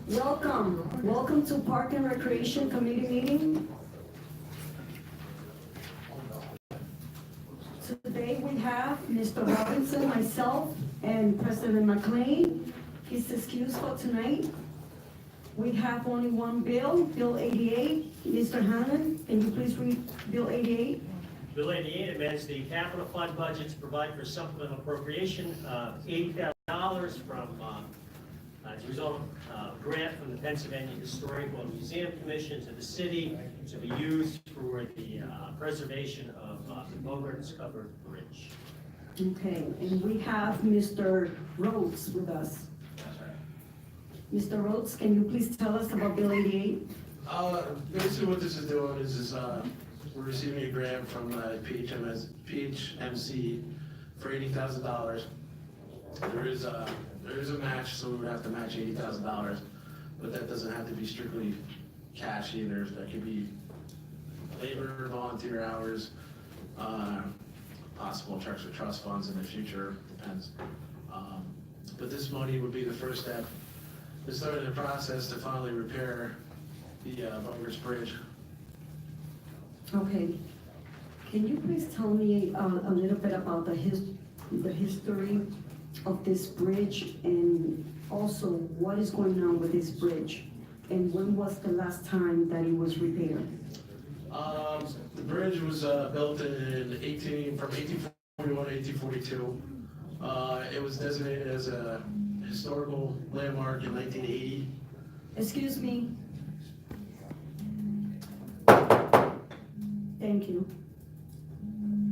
Welcome to Park and Recreation Committee meeting. Today we have Mr. Robinson, myself, and President McLean. He's excused for tonight. We have only one bill, Bill 88. Mr. Hannon, can you please read Bill 88? Bill 88 amends the capital fund budget to provide for supplemental appropriation of $80,000 from, as a result of a grant from the Pennsylvania Historical and Museum Commission to the city to be used for the preservation of the Bogart's Covered Bridge. Okay, and we have Mr. Rhodes with us. Mr. Rhodes, can you please tell us about Bill 88? Basically what this is doing is we're receiving a grant from PHMC for $80,000. There is a match, so we would have to match $80,000, but that doesn't have to be strictly cash either. That could be labor, volunteer hours, possible checks or trust funds in the future, depends. But this money would be the first step to start the process to finally repair the Bogart's Bridge. Okay, can you please tell me a little bit about the history of this bridge, and also what is going on with this bridge, and when was the last time that it was repaired? The bridge was built from 1841 to 1842. It was designated as a historical landmark in 1980. Excuse me. Thank you.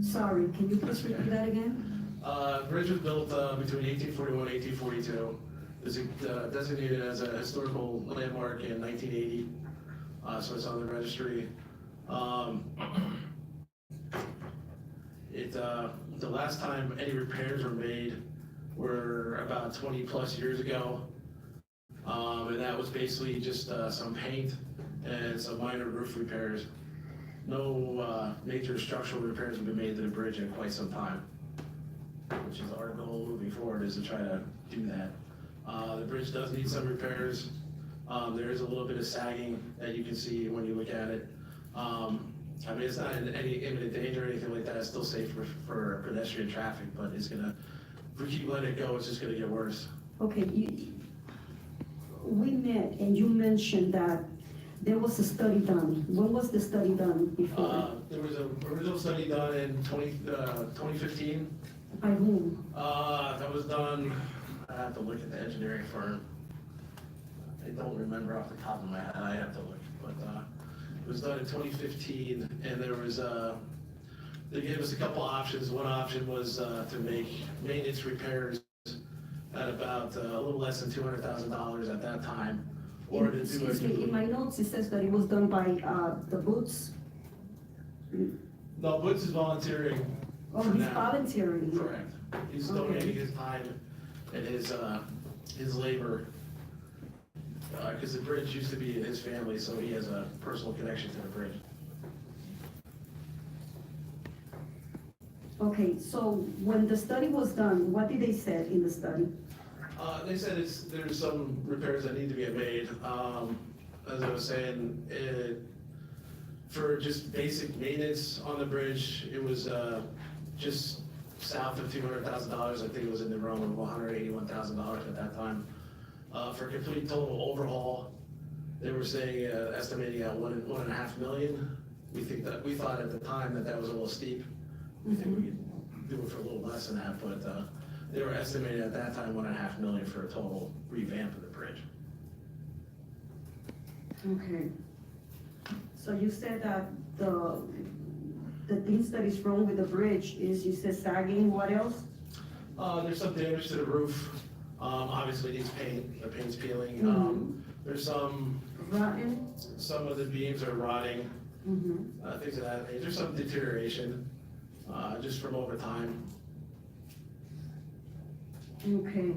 Sorry, can you please repeat that again? The bridge was built between 1841 and 1842. It was designated as a historical landmark in 1980, so it's on the registry. The last time any repairs were made were about 20 plus years ago, and that was basically just some paint and some minor roof repairs. No major structural repairs have been made to the bridge in quite some time, which is our goal moving forward, is to try to do that. The bridge does need some repairs. There is a little bit of sagging that you can see when you look at it. I mean, it's not in any imminent danger or anything like that. It's still safe for pedestrian traffic, but it's gonna, if we keep letting it go, it's just gonna get worse. Okay, we met and you mentioned that there was a study done. When was the study done before? There was an original study done in 2015. By whom? That was done, I have to look at the engineering firm. I don't remember off the top of my head, I have to look, but it was done in 2015, and there was, they gave us a couple options. One option was to make maintenance repairs at about a little less than $200,000 at that time, or to do Excuse me, in my notes it says that it was done by the Boots. No, Woods is volunteering. Oh, for he's now. volunteering. Correct. He's Okay. donating his time and his labor, because the bridge used to be his family, so he has a personal connection to the bridge. Okay, so when the study was done, what did they say in the study? They said there's some repairs that need to get made. As I was saying, for just basic maintenance on the bridge, it was just south of $200,000. I think it was in the realm of $181,000 at that time. For complete total overhaul, they were saying estimating at $1.5 million. We thought at the time that was a little steep. We think we could do it for a little less than that, but they were estimating at that time $1.5 million for a total revamp of the bridge. Okay. So you said that the things that is wrong with the bridge is, you said sagging, what else? There's some damage to the roof. Obviously it needs paint, the paint's peeling. There's some Rotten? of the beams are rotting, things of that nature. There's some deterioration, just from over time. Okay.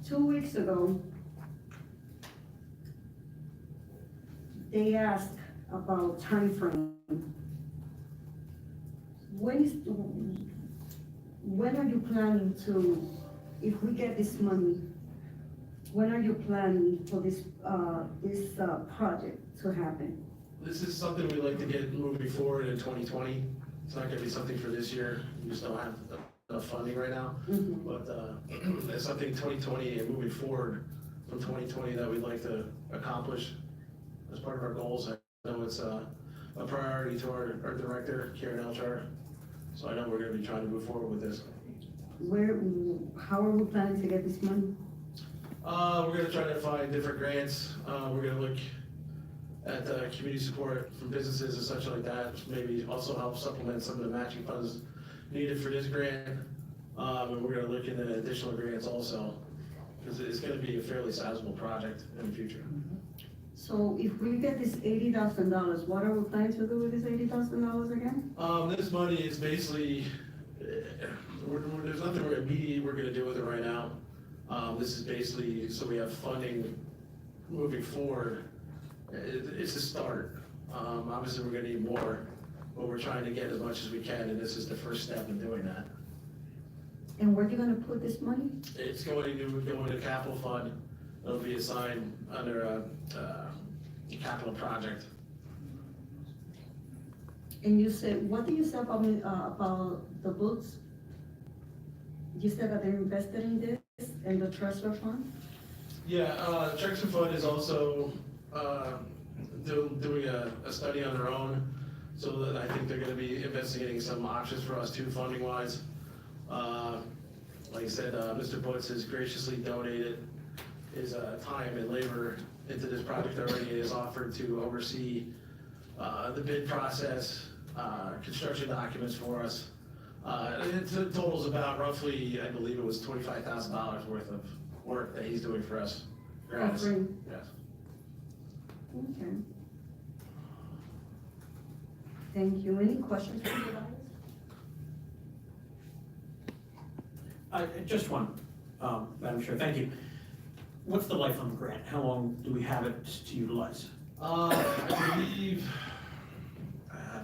2 weeks ago, they asked about time frame. When are you planning to, if we get this money, When are you planning for this project to happen? This is something we'd like to get moving forward in 2020. It's not gonna be something for this year, we just don't have enough funding right now. Mhm. But it's something 2020 and moving forward from 2020 that we'd like to accomplish as part of our goals. I know it's a priority to our director, Karen Elchar, so I know we're gonna be trying to move forward with this. How are we planning to get this money? We're gonna try to find different grants, we're gonna look at community support from businesses and such like that, maybe also help supplement some of the matching funds needed for this grant. And we're gonna look into additional grants also, because it's gonna be a fairly sizable project in the future. So if we get this $80,000, what are we planning to do with this $80,000 again? This money is basically, there's nothing we're gonna do with it right now. This is basically, so we have funding moving forward. It's a start. Obviously, we're gonna need more, but we're trying to get as much as we can, and this is the first step in doing that. And where are you gonna put this money? It's going to go into capital fund. It'll be assigned under a capital project. And you said, what did you say about the books? You said that they're invested in this, in the treasure fund? Yeah, the Treasure Fund is also doing a study on their own, so that I think they're gonna be investigating some options for us too, funding wise. Like I said, Mr. Butts has graciously donated his time and labor into this project already, and has offered to oversee the bid process, construction documents for us. It totals about roughly, I believe it was $25,000 worth of work that he's doing for us. Gratis. Offering. Yes. Okay. Thank you. Any questions from the audience? Just one, Madam Chair, thank you. What's the life on the grant? How long do we have it to utilize? I believe, I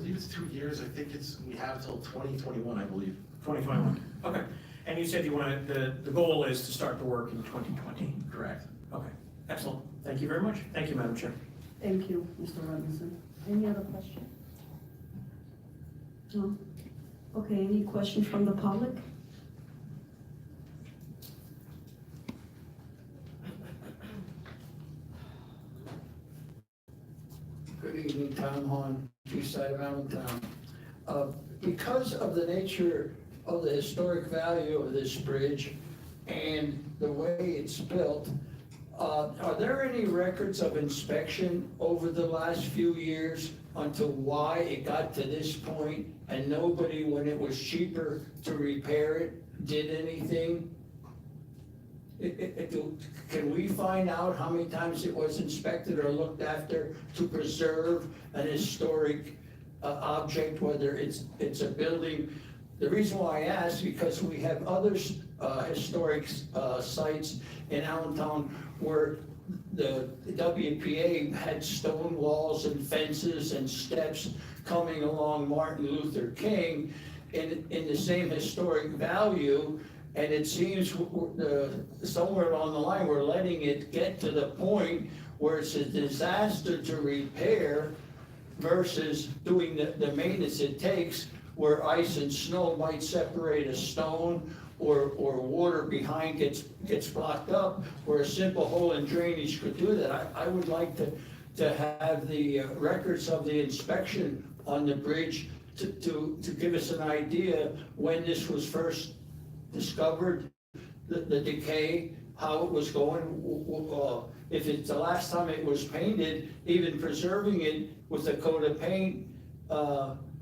believe it's 2 years. I think we have till 2021, I believe. 2021, okay. And you said you wanted, the goal is to start the work in 2020? Correct. Okay, excellent. Thank you very much. Thank you, Madam Chair. Thank you, Mr. Robinson. Any other questions? No? Okay, any questions from the public? Good evening, Tom Hahn, east side of Allentown. Because of the nature of the historic value of this bridge and the way it's built, are there any records of inspection over the last few years onto why it got to this point and nobody, when it was cheaper to repair it, did anything? Can we find out how many times it was inspected or looked after to preserve an historic object, whether it's a building? The reason why I ask, because we have other historic sites in Allentown where the WPA had stone walls and fences and steps coming along Martin Luther King in the same historic value. And it seems somewhere along the line, we're letting it get to the point where it's a disaster to repair versus doing the maintenance it takes, where ice and snow might separate a stone or water behind gets blocked up, where a simple hole in drainage could do that. I would like to have the records of the inspection on the bridge to give us an idea when this was first discovered, the decay, how it was going, if it's the last time it was painted, even preserving it with a coat of paint,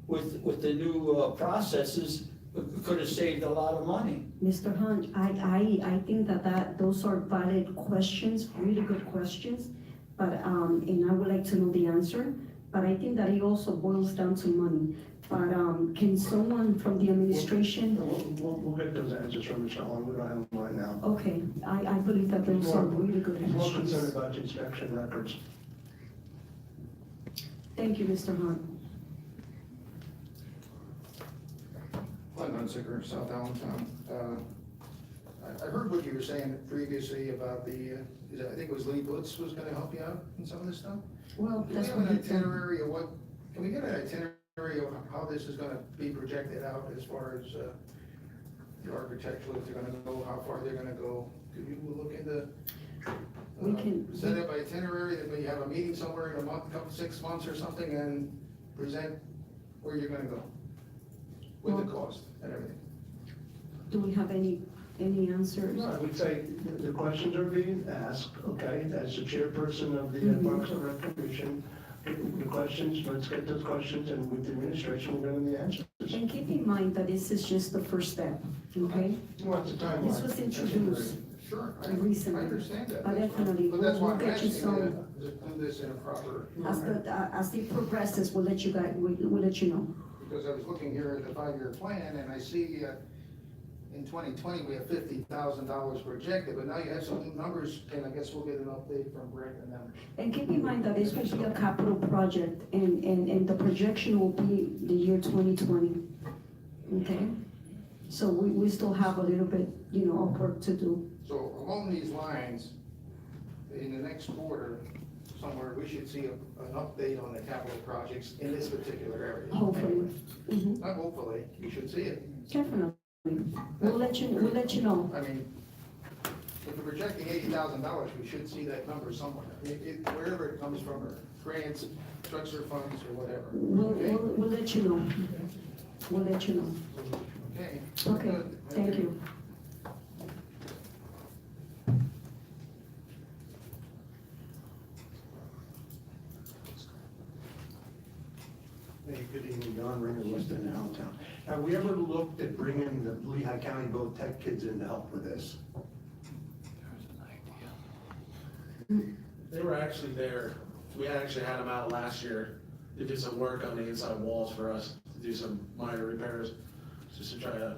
with the new processes, could have saved a lot of money. Mr. Hunt, I think that those are valid questions, really good questions, but, and I would like to know the answer, but I think that it also boils down to money. But, can someone from the administration? We'll get those answers from Michelle, and we don't have them right now. Okay, I believe that those are really good He's more concerned questions. about the inspection records. Thank you, Mr. Hunt. Glenn Hunziker, South Allentown. heard what you were saying previously about the, I think it was Lee Butz was gonna help you out in some of this stuff. Well, Do we that's have what an he told me. itinerary of what, can we get an itinerary of how this is gonna be projected out as far as, the architectural, if they're gonna go, how far they're gonna go? Could you look into? We can- Set up itinerary, that we have a meeting somewhere in a month, couple, 6 months or something, and present where you're gonna go with the cost and everything. Do we have any answers? No, I would say the questions are being asked, okay, as the chairperson of the Parks and Rec Commission, the questions, let's get those questions, and with the administration, we're getting the answers. And keep in mind that this is just the first step, okay? What's the timeline? This was introduced. Sure, I Recently. understand that. But That's why- definitely, But that's why we'll I'm get you asking some- to do this in a proper, As it progresses, we'll let you guys, we'll let you know. because I was looking here at the 5-year plan, and I see, in 2020, we have $50,000 projected, but now you have some numbers, and I guess we'll get an update from Greg and them. And keep in mind that this will be a capital project, and the projection will be the year 2020, okay? So we still have a little bit, of work to do. So along these lines, in the next quarter, somewhere, we should see an update on the capital projects in this particular area. Hopefully. Mhm. Not hopefully, you should see it. Definitely. We'll let you know. I mean, if we're projecting $80,000, we should see that number somewhere, wherever it comes from, or grants, structure funds, or whatever. Okay? We'll let you know. We'll let you know. Okay. Okay, Good. thank you. Hey, good evening, Don Ringer, West End Allentown. Have we ever looked at bringing the Lehigh County Boat Tech kids in to help with this? They were actually there, we actually had them out last year. They did some work on the inside walls for us, to do some minor repairs, just to try to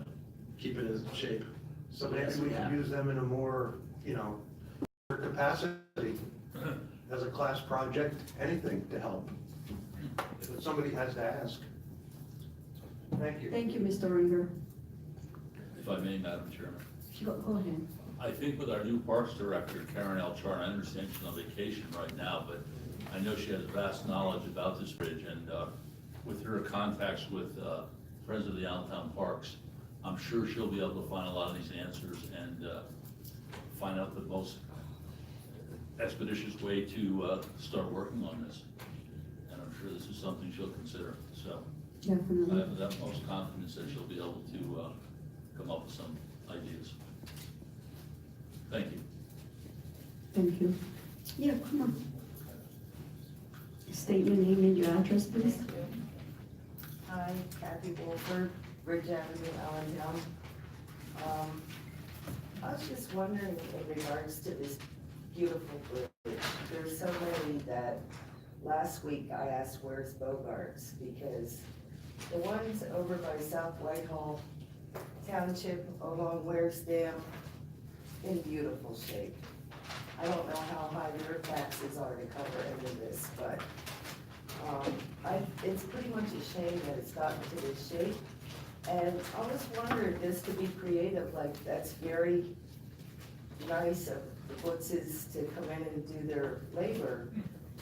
keep it in shape. So maybe we could use them in a more, capacity, as a class project, anything to help. But somebody has to ask. Thank you. Thank you, Mr. Ringer. If I may, Madam Chairman. Go ahead. I think with our new Parks Director, Karen L. Charn, I understand she's on vacation right now, but I know she has vast knowledge about this bridge, and with her contacts with Friends of the Allentown Parks, I'm sure she'll be able to find a lot of these answers and find out the most expeditious way to start working on this. And I'm sure this is something she'll consider, so I Definitely. have the utmost confidence that she'll be able to come up with some ideas. Thank you. Thank you. Yeah, come on. State your name and your address, please. Hi, Kathy Wolford, Bridge Avenue, Allentown. I was just wondering in regards to this beautiful bridge, there's so many that, last week I asked where's Bogarts, because the ones over by South Whitehall Township along Ware's Dam, in beautiful shape. I don't know how high their taxes are to cover any of this, but it's pretty much a shame that it's gotten to this shape. And I was wondering, just to be creative, like, that's very nice of the Butzes to come in and do their labor.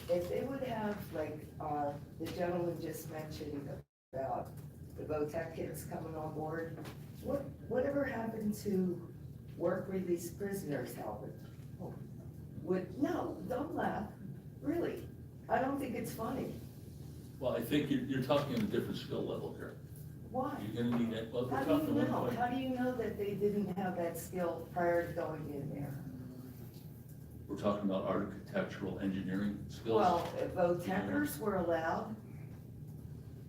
If they would have, like, the gentleman just mentioned about the VOTEC kids coming on board, whatever happened to work release prisoners helping? No, don't laugh, really. I don't think it's funny. Well, I think you're talking on a different skill level here. Why? You're gonna need that, well, we're How do talking you one know? point. How do you know that they didn't have that skill prior to going in there? We're talking about architectural engineering skills. Well, if VOTECers were allowed,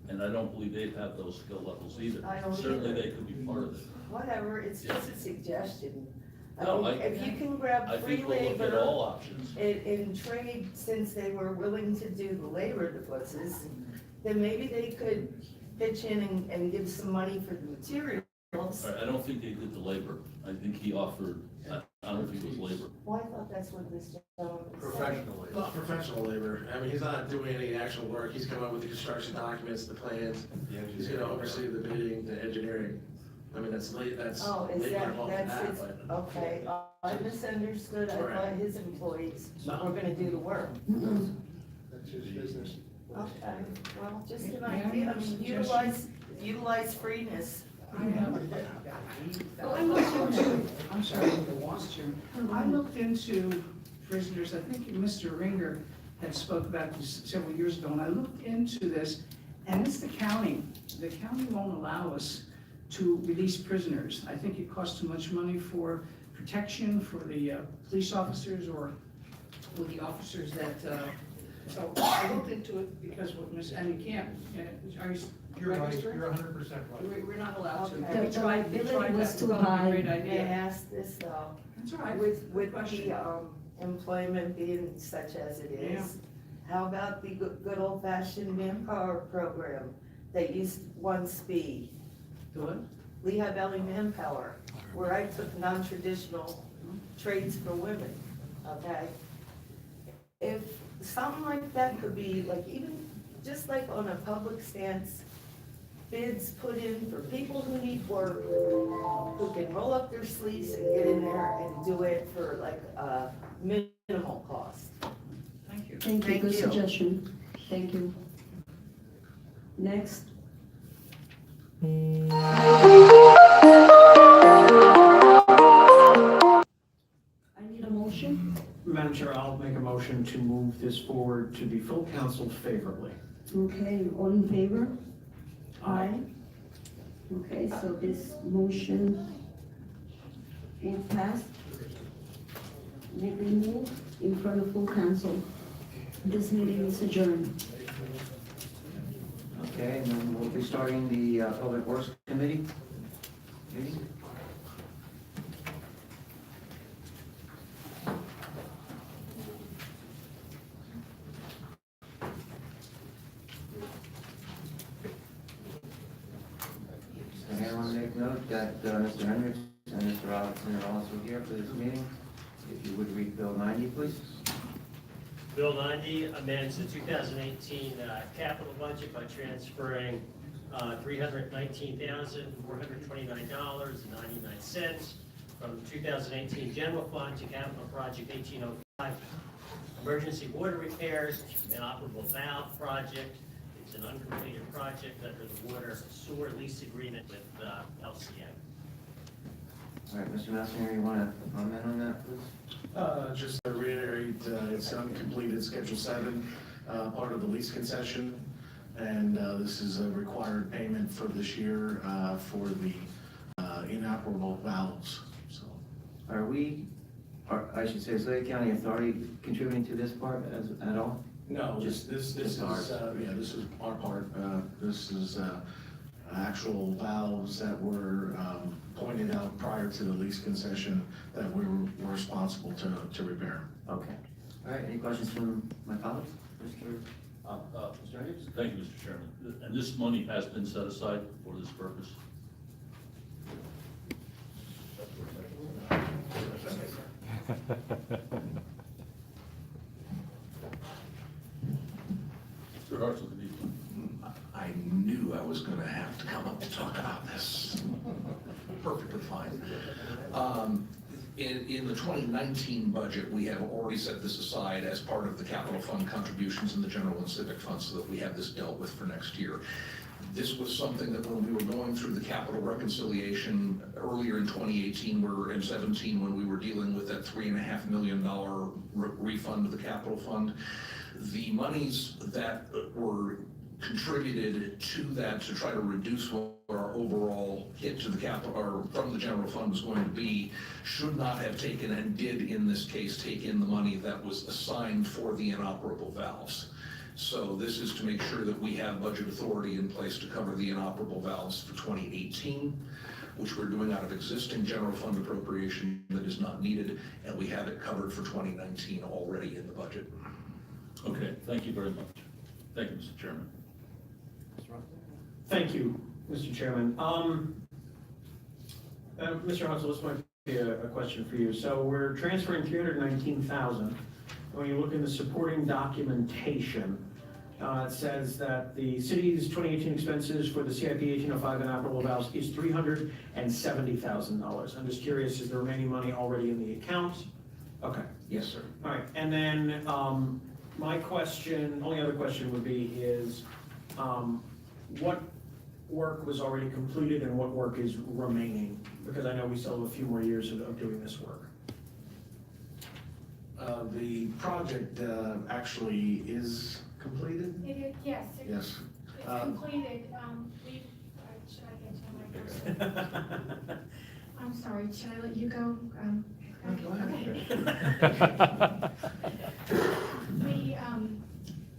And I don't believe they have those skill levels either. I don't Certainly either. they could be part of it. whatever, it's just a suggestion. No, I think if you can I grab free think we'll look at labor all options. in trade, since they were willing to do the labor, the Butzes, then maybe they could pitch in and give some money for the materials. I don't think they did the labor. I think he offered, I don't think it was labor. Well, I thought that's what this gentleman said. Professionally. Not professional labor. I mean, he's not doing any actual work. He's coming up with the construction documents, the plans. He's gonna oversee the bidding, the engineering. I mean, that's late, that's. Oh, is they that, weren't involved in that's that, his, but- okay, I misunderstood, I thought his employees were gonna do the work. That's his business. Okay, well, just an May I idea, have I a mean, suggestion? utilize freeness. I have, I'm sorry, I looked into prisoners, I think Mr. Ringer had spoke about this several years ago, and I looked into this, and it's the county. The county won't allow us to release prisoners. I think it costs too much money for protection for the police officers or the officers that, so I looked into it because what Ms. Annie Camp, are you registered? You're 100% right. We're not allowed to. Okay. We tried liability was that. too Probably a high. Great May I idea. ask this though, That's all right. with Question. the, employment being such as it is, how about the good old fashioned manpower program that used to once be Do it. Lehigh Valley Manpower, where I took non-traditional trades for women, okay? If something like that could be, like, even, just like on a public stance, bids put in for people who need work, who can roll up their sleeves and get in there and do it for like a minimal cost. Thank you. Thank you, Thank good you. suggestion. Thank you. Next. I need a motion. Madam Chair, I'll make a motion to move this forward to the full council favorably. Okay, all in favor? Aye. Okay, so this motion will pass. Will be moved in front of full council. This meeting is adjourned. Okay, and then we'll be starting the Public Works Committee meeting. And I want to make note that Mr. Hendricks and Mr. Robinson are also here for this meeting. If you would read Bill 90, please. Bill 90 amends the 2018 capital budget by transferring $319,429.99 from 2018 general fund to capital project 1805, emergency water repairs and operable valve project. It's an uncompleted project under the water sewer lease agreement with LCN. All right, Mr. Messinger, you want to comment on that, please? Just to reiterate, it's uncompleted Schedule 7, part of the lease concession, and this is a required payment for this year for the inoperable valves, so. Are we, I should say, is Lake County Authority contributing to this part at all? No, this is, ours. this is our part. This is actual valves that were pointed out prior to the lease concession that we were responsible to repair. Okay. All right, any questions from my colleagues? Mr. Hendricks? Thank you, Mr. Chairman. And this money has been set aside for this purpose? Mr. Hartzell, can you? I knew I was gonna have to come up to talk about this. Perfectly fine. In the 2019 budget, we have already set this aside as part of the capital fund contributions in the general and civic fund so that we have this dealt with for next year. This was something that when we were going through the capital reconciliation earlier in 2018 and 17, when we were dealing with that $3.5 million refund to the capital fund, the monies that were contributed to that to try to reduce what our overall hit to the capital, or from the general fund was going to be, should not have taken, and did in this case, take in the money that was assigned for the inoperable valves. So this is to make sure that we have budget authority in place to cover the inoperable valves for 2018, which we're doing out of existing general fund appropriation that is not needed, and we have it covered for 2019 already in the budget. Okay, thank you very much. Thank you, Mr. Chairman. Thank you, Mr. Chairman. Mr. Hudson, this might be a question for you. So we're transferring $319,000. When you look in the supporting documentation, It says that the city's 2018 expenses for the CIP 1805 and operable valves is $370,000. I'm just curious, is the remaining money already in the account? Okay. Yes, sir. All right, and then, my question, only other question would be is, what work was already completed and what work is remaining? Because I know we still have a few more years of doing this work. The project actually is completed? Yes, Yes. it's completed. Should I get to my question? I'm sorry, should I let you go?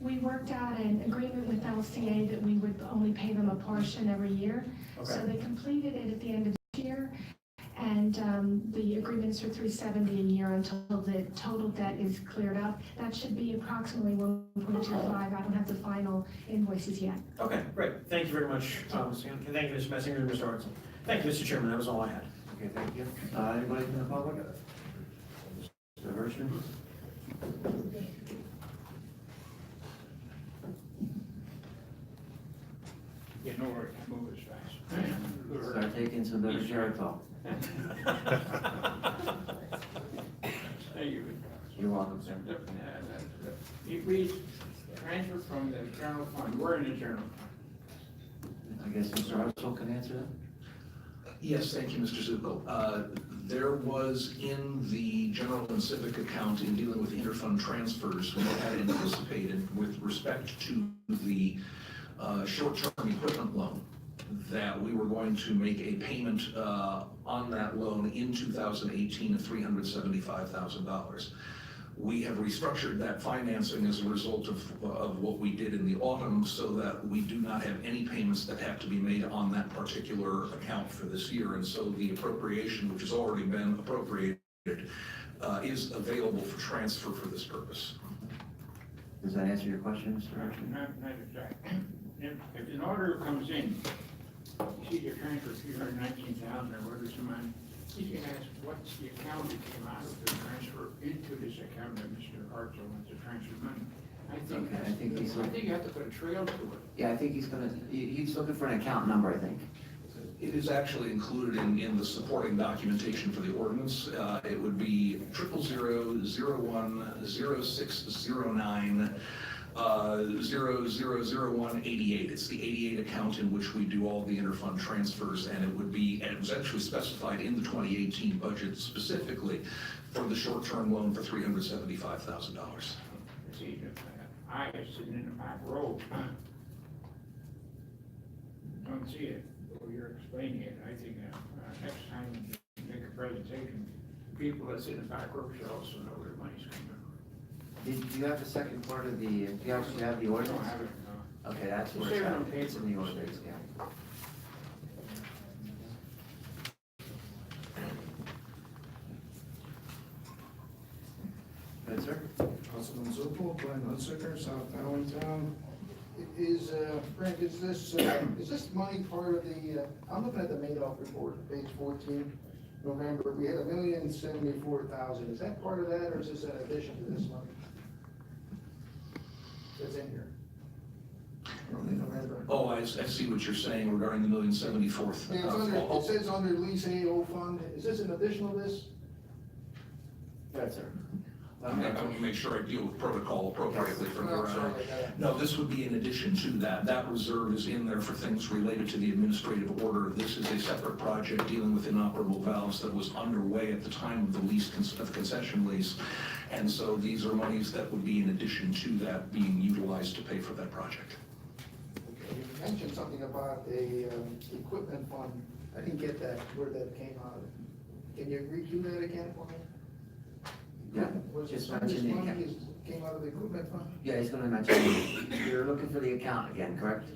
We worked out an agreement with LCA that we would only pay them a portion every year. So Okay. they completed it at the end of the year, and the agreement is for $370 a year until the total debt is cleared up. That should be approximately 1.25. I don't have the final invoices yet. Okay, great. Thank you very much, Ms. Hank. Thank you, Mr. Messinger and Mr. Arnson. Thank you, Mr. Chairman. That was all I had. Okay, thank you. Anybody from the public? Mr. Hirschman? Yeah, no worries, move as fast. Start taking some better care of talk. Thank you. You're welcome, sir. It reads, transfer from the general fund, we're in the general fund. I guess Mr. Arnson can answer that? Yes, thank you, Mr. Zuko. There was in the general and civic account in dealing with interfund transfers, we had anticipated with respect to the short-term equipment loan, that we were going to make a payment on that loan in 2018 of $375,000. We have restructured that financing as a result of what we did in the autumn so that we do not have any payments that have to be made on that particular account for this year. And so the appropriation, which has already been appropriated, is available for transfer for this purpose. Does that answer your question, Mr. Hirschman? Not exactly. If an order comes in, you see your transfer $319,000 or whatever some money, he's gonna ask, what's the account that came out of the transfer into this account that Mr. Hartzell wants to transfer money? I think you have to put a trail to it. Yeah, I think he's looking for an account number, I think. It is actually included in the supporting documentation for the ordinance. It would be 000010609 000188. It's the 88 account in which we do all the interfund transfers, and it was actually specified in the 2018 budget specifically for the short-term loan for $375,000. See, I is sitting in the back row. Don't see it, or you're explaining it. I think next time you make a presentation, people that sit in the back row should also know where the money's coming from. Do you have the second part of the, do you actually have the I ordinance? don't have it, no. Okay, that's where Save it's it on at. It's paper. in the ordinance, yeah. Good, sir. Councilman Zuppel, Glenn Hunsaker, South Allentown. Frank, is this money part of the, I'm looking at the Madoff report, page 14, November, we had $1,074,000. Is that part of that, or is this in addition to this money? That's in here. Early November. Oh, I see what you're saying regarding the $1,074,000. Yeah, it says under lease AO fund, is this an additional to this? Good, sir. I want to make sure I deal with protocol appropriately from No, here I'm on sorry out. about that. No, this would be in addition to that. That reserve is in there for things related to the administrative order. This is a separate project dealing with inoperable valves that was underway at the time of the lease, of concession lease. And so these are monies that would be in addition to that being utilized to pay for that project. Okay, you mentioned something about a equipment fund. I didn't get that, where that came out of. Can you redo that again for me? Yeah, Was it just some of this mention the money account. came out of the equipment fund? Yeah, he's gonna mention, you're looking for the account again, correct?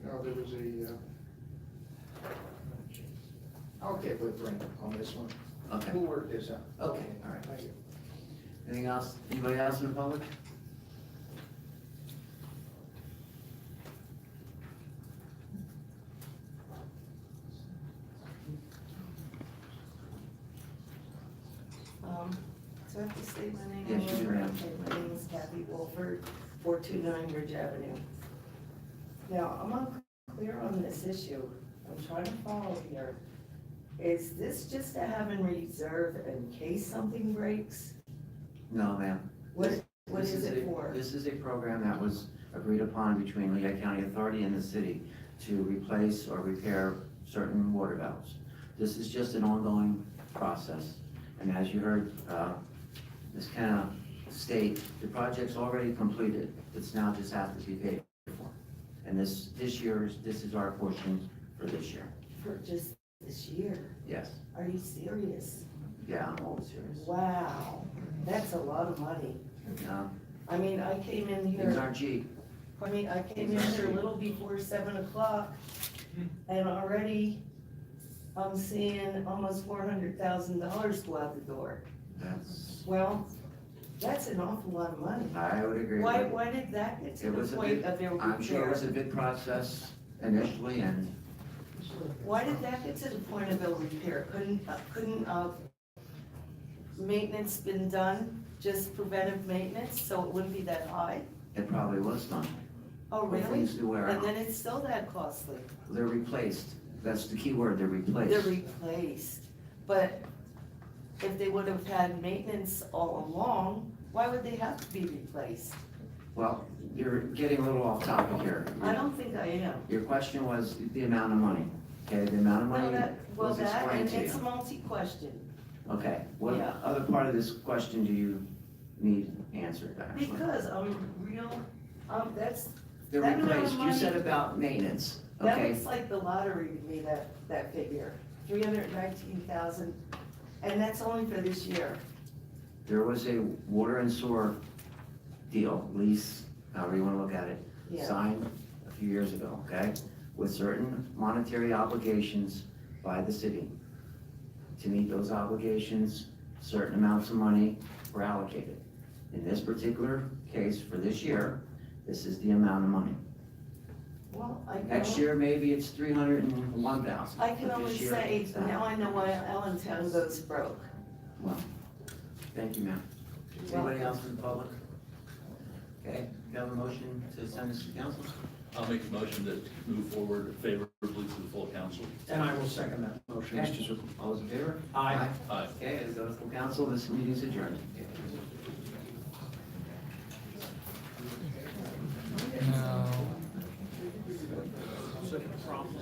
No, there was a, I'll get with Brent on this one. Okay. We'll work this out. Okay, all right. Thank you. Anything else? Anybody else in the public? So I have to state my name? Yes, you do, ma'am. Okay, my name is Kathy Wolford. 429 Ridge Avenue. Now, I'm unclear on this issue. I'm trying to follow here. Is this just to have in reserve in case something breaks? No, ma'am. What This is it a- for? This is a program that was agreed upon between Lehigh County Authority and the city to replace or repair certain water valves. This is just an ongoing process. And as you heard, Ms. Kenna state, the project's already completed. It's now just has to be paid for. And this is our portion for this year. For just this year? Yes. Are you serious? Yeah, I'm always serious. Wow, that's a lot of money. I mean, I came in Things here, aren't cheap. I came in here a little before 7 o'clock, and already I'm seeing almost $400,000 go out the door. That's, Well, that's an awful lot of money. I would agree. Why, with you. why did that get to It the was a point big, of their I'm sure it was a repair? big process initially, and Why did that get to the point of a repair? Couldn't maintenance been done, just preventive maintenance, so it wouldn't be that high? it probably was done. Oh, But really? things do wear And out. then it's still that costly? They're replaced. That's the key word, they're replaced. They're replaced, but if they would have had maintenance all along, why would they have to be replaced? Well, you're getting a little off topic here. I don't think I am. Your question was the amount of money, okay? The amount of money Well, was that, explained and to it's a you. multi-question, Okay, what Yeah. other part of this question do you need answered, actually? because I'm real, that's, They're that amount of replaced, you money- said about maintenance, that okay? looks like the lottery to me, that figure, 319,000, and that's only for this year. There was a water and sewer deal, lease, however you wanna look at it, Yeah. signed a few years ago, okay? With certain monetary obligations by the city. To meet those obligations, certain amounts of money were allocated. In this particular case, for this year, this is the amount of money. Well, I Next can, year, maybe it's 301,000. I can but only this year, say, it's that. now I know why Allentown goes broke. Well, thank you, ma'am. Anybody else in the public? Okay, you have a motion to send this to council? I'll make a motion to move forward favorably to the full council. And I will second that motion, Okay. Mr. Zupa. All those in favor? Aye. Aye. Okay, it goes to council, this meeting is adjourned. Problem.